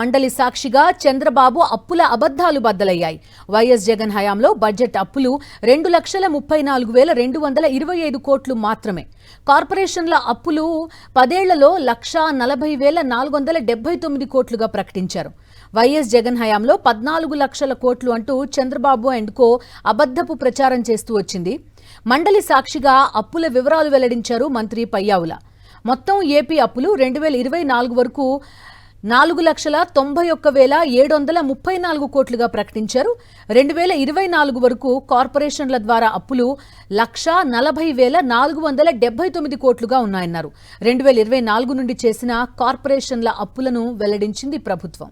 మండలి సాక్షిగా చంద్రబాబు అప్పుల అబద్ధాలు బద్దలయ్యాయి. వైఎస్ జగన్ హయాంలో బడ్జెట్ అప్పులు 2,34,225 కోట్లు మాత్రమే. కార్పొరేషన్ల అప్పులు 10 ఏళ్లలో 1,40,479 కోట్లుగా ప్రకటించారు. వైఎస్ జగన్ హయాంలో 14 లక్షల కోట్లు అంటూ చంద్రబాబు అండ్ కో అబద్ధపు ప్రచారం చేస్తూ వచ్చింది. మండలి సాక్షిగా అప్పుల వివరాలు వెల్లడించారు మంత్రి పయ్యావుల. మొత్తం ఏపీ అప్పులు 2024 వరకు 4,91,734 కోట్లుగా ప్రకటించారు. 2024 వరకు కార్పొరేషన్ల ద్వారా అప్పులు 1,40,479 కోట్లుగా ఉన్నాయన్నారు. 2024 నుండి చేసిన కార్పొరేషన్ల అప్పులను వెల్లడించింది ప్రభుత్వం.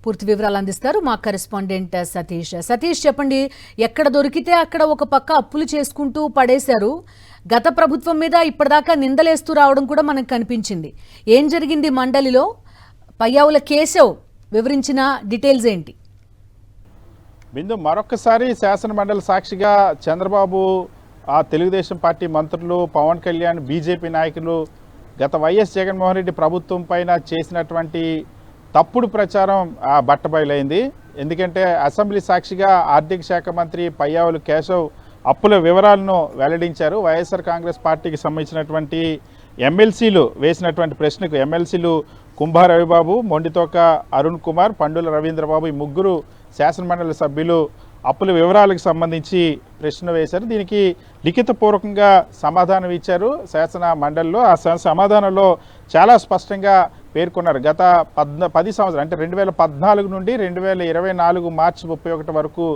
పూర్తి వివరాలు అందిస్తారు మా కరెస్పాండెంట్ సతీష్. సతీష్, చెప్పండి, ఎక్కడ దొరికితే అక్కడ ఒక పక్క అప్పులు చేసుకుంటూ పడేశారు. గత ప్రభుత్వం మీద ఇప్పటిదాకా నిందలేస్తూ రావడం కూడా మనకు కనిపించింది. ఏం జరిగింది మండలిలో? పయ్యావుల కేశవ్ వివరించిన డీటెయిల్స్ ఏంటి? బిందు, మరొకసారి శాసన మండలి సాక్షిగా చంద్రబాబు, ఆ తెలుగుదేశం పార్టీ మంత్రులు, పవన్ కళ్యాణ్, బీజేపీ నాయకులు గత వైఎస్ జగన్మోహన్ రెడ్డి ప్రభుత్వం పైన చేసినటువంటి తప్పుడు ప్రచారం బట్టబయలైంది. ఎందుకంటే అసెంబ్లీ సాక్షిగా ఆర్థిక శాఖ మంత్రి పయ్యావుల కేశవ్ అప్పుల వివరాలను వెల్లడించారు. వైఎస్ఆర్ కాంగ్రెస్ పార్టీకి సంబంధించినటువంటి ఎమ్మెల్సీలు వేసినటువంటి ప్రశ్నకు ఎమ్మెల్సీలు కుంభా రవిబాబు, మొండితోక అరుణ్ కుమార్, పండుల రవీంద్రబాబు ఈ ముగ్గురు శాసనమండలి సభ్యులు అప్పుల వివరాలకు సంబంధించి ప్రశ్న వేశారు. దీనికి లిఖితపూర్వకంగా సమాధానం ఇచ్చారు శాసన మండలిలో. ఆ సమాధానంలో చాలా స్పష్టంగా పేర్కొన్నారు. గత 10 సంవత్సరాలు అంటే 2014 నుండి 2024 మార్చి 31 వరకు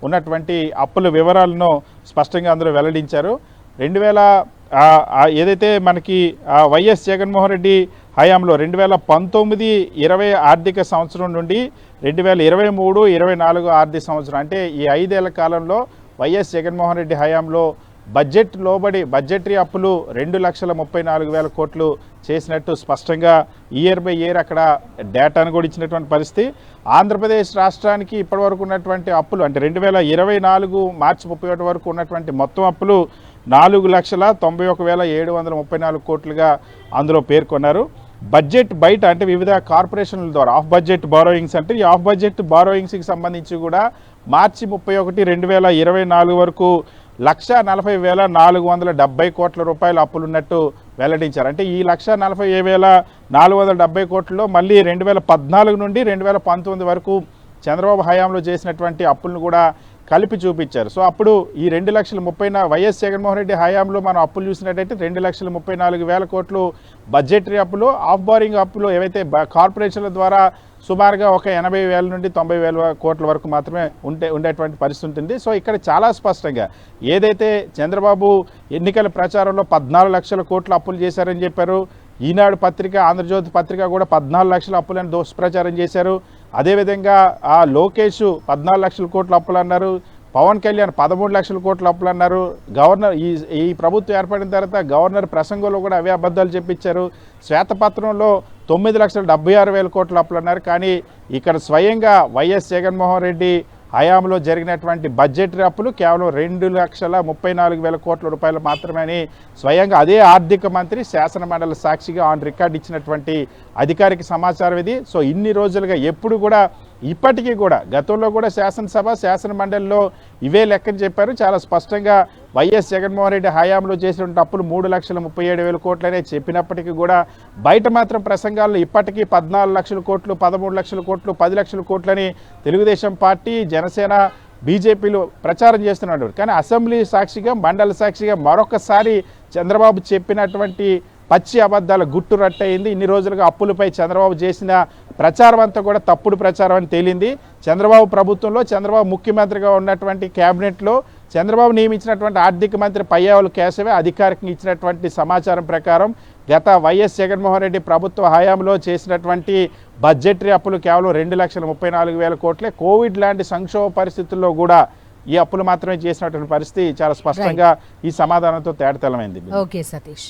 ఉన్నటువంటి అప్పుల వివరాలను స్పష్టంగా అందులో వెల్లడించారు. ఏదైతే మనకి వైఎస్ జగన్మోహన్ రెడ్డి హయాంలో 2019-20 ఆర్థిక సంవత్సరం నుండి 2023-24 ఆర్థిక సంవత్సరం అంటే ఈ 5 ఏళ్ల కాలంలో వైఎస్ జగన్మోహన్ రెడ్డి హయాంలో బడ్జెట్ లోబడి బడ్జెటరీ అప్పులు 2,34,000 కోట్లు చేసినట్టు స్పష్టంగా ఇయర్ బై ఇయర్ అక్కడ డేటాను కూడా ఇచ్చినటువంటి పరిస్థితి. ఆంధ్రప్రదేశ్ రాష్ట్రానికి ఇప్పటివరకు ఉన్నటువంటి అప్పులు అంటే 2024 మార్చి 31 వరకు ఉన్నటువంటి మొత్తం అప్పులు 4,91,734 కోట్లుగా అందులో పేర్కొన్నారు. బడ్జెట్ బయట అంటే వివిధ కార్పొరేషన్ల ద్వారా ఆఫ్ బడ్జెట్ బారోయింగ్స్ అంటే ఈ ఆఫ్ బడ్జెట్ బారోయింగ్స్కి సంబంధించి కూడా మార్చి 31, 2024 వరకు 1,40,470 కోట్ల రూపాయల అప్పులున్నట్టు వెల్లడించారు. అంటే ఈ 1,40,470 కోట్లలో మళ్ళీ 2014 నుండి 2019 వరకు చంద్రబాబు హయాంలో చేసినటువంటి అప్పులను కూడా కలిపి చూపించారు. సో అప్పుడు ఈ 2,30,000 వైఎస్ జగన్మోహన్ రెడ్డి హయాంలో మనం అప్పులు చూసినట్టయితే 2,34,000 కోట్లు బడ్జెటరీ అప్పులు, ఆఫ్ బారింగ్ అప్పులు ఏవైతే కార్పొరేషన్ల ద్వారా సుమారుగా ఒక 80,000 నుండి 90,000 కోట్ల వరకు మాత్రమే ఉండేటువంటి పరిస్థితి ఉంటుంది. సో ఇక్కడ చాలా స్పష్టంగా ఏదైతే చంద్రబాబు ఎన్నికల ప్రచారంలో 14 లక్షల కోట్ల అప్పులు చేశారని చెప్పారు. ఈనాడు పత్రిక, ఆంధ్రజ్యోతి పత్రిక కూడా 14 లక్షల అప్పులను దుష్ప్రచారం చేశారు. అదేవిధంగా లోకేష్ 14 లక్షల కోట్ల అప్పులు అన్నారు. పవన్ కళ్యాణ్ 13 లక్షల కోట్ల అప్పులు అన్నారు. గవర్నర్ ఈ ప్రభుత్వం ఏర్పడిన తర్వాత గవర్నర్ ప్రసంగంలో కూడా అవే అబద్ధాలు చెప్పించారు. శ్వేతపత్రంలో 9,76,000 కోట్ల అప్పులు అన్నారు. కానీ ఇక్కడ స్వయంగా వైఎస్ జగన్మోహన్ రెడ్డి హయాంలో జరిగినటువంటి బడ్జెటరీ అప్పులు కేవలం 2,34,000 కోట్ల రూపాయలు మాత్రమే అని స్వయంగా అదే ఆర్థిక మంత్రి శాసన మండలి సాక్షిగా ఆన్ రికార్డ్ ఇచ్చినటువంటి అధికారిక సమాచారం ఇది. సో ఇన్ని రోజులుగా ఎప్పుడు కూడా ఇప్పటికీ కూడా గతంలో కూడా శాసనసభ, శాసన మండలిలో ఇవే లెక్కని చెప్పారు. చాలా స్పష్టంగా వైఎస్ జగన్మోహన్ రెడ్డి హయాంలో చేసినటువంటి అప్పులు 3,37,000 కోట్లనే చెప్పినప్పటికీ కూడా బయట మాత్రం ప్రసంగాల్లో ఇప్పటికీ 14 లక్షల కోట్లు, 13 లక్షల కోట్లు, 10 లక్షల కోట్లని తెలుగుదేశం పార్టీ, జనసేన, బీజేపీలు ప్రచారం చేస్తున్నారు. కానీ అసెంబ్లీ సాక్షిగా, మండలి సాక్షిగా మరొకసారి చంద్రబాబు చెప్పినటువంటి పచ్చి అబద్ధాల గుట్టు రట్టయింది. ఇన్ని రోజులుగా అప్పులపై చంద్రబాబు చేసిన ప్రచారం అంతా కూడా తప్పుడు ప్రచారం అని తేలింది. చంద్రబాబు ప్రభుత్వంలో, చంద్రబాబు ముఖ్యమంత్రిగా ఉన్నటువంటి క్యాబినెట్లో చంద్రబాబు నియమించినటువంటి ఆర్థిక మంత్రి పయ్యావుల కేశవే అధికారికంగా ఇచ్చినటువంటి సమాచారం ప్రకారం గత వైఎస్ జగన్మోహన్ రెడ్డి ప్రభుత్వ హయాంలో చేసినటువంటి బడ్జెటరీ అప్పులు కేవలం 2,34,000 కోట్లే. కోవిడ్ లాంటి సంక్షోభ పరిస్థితుల్లో కూడా ఈ అప్పులు మాత్రమే చేసినటువంటి పరిస్థితి చాలా స్పష్టంగా ఈ సమాధానంతో తేటతెల్లమైంది. ఓకే సతీష్.